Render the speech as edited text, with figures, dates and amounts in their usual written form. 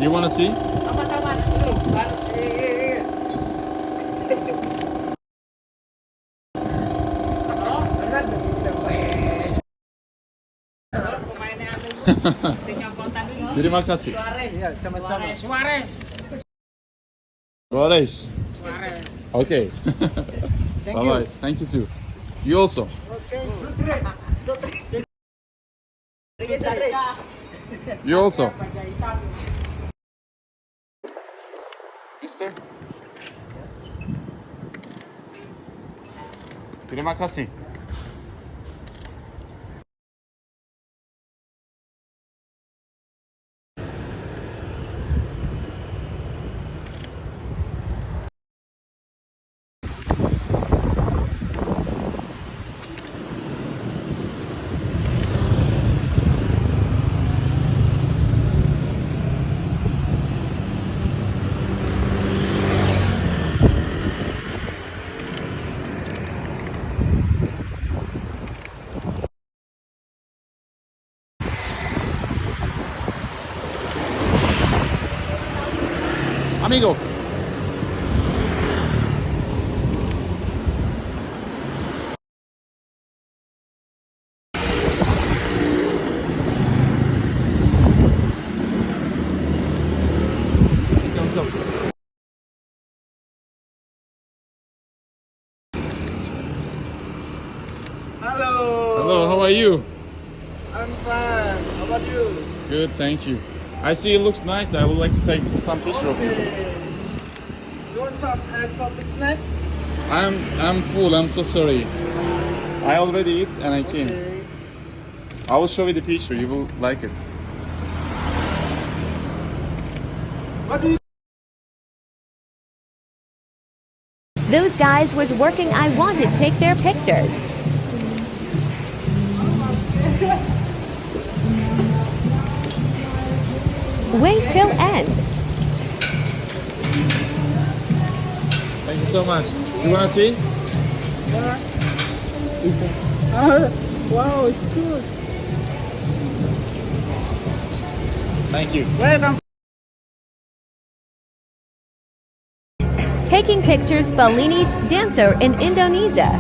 You wanna see? Terima kasih. Ya, sama-sama. Suarez. Okay. Thank Bye you. bye. Thank you too. You also. You also. Mister. Terima kasih. Amigo. Hello. Hello, how are you? I'm fine. How about you? Good, thank you. I see it looks nice. I would like to take some picture of you. You want some exotic snack? I'm full. I'm so sorry. I already eat and I came. Okay. I will show you the picture. You will like it. What do you? Those guys was working. I wanted to take their pictures. Wait till end. Thank you so much. You wanna see? Wow, it's good. Thank you. Welcome. Taking pictures Bellini's dancer in Indonesia.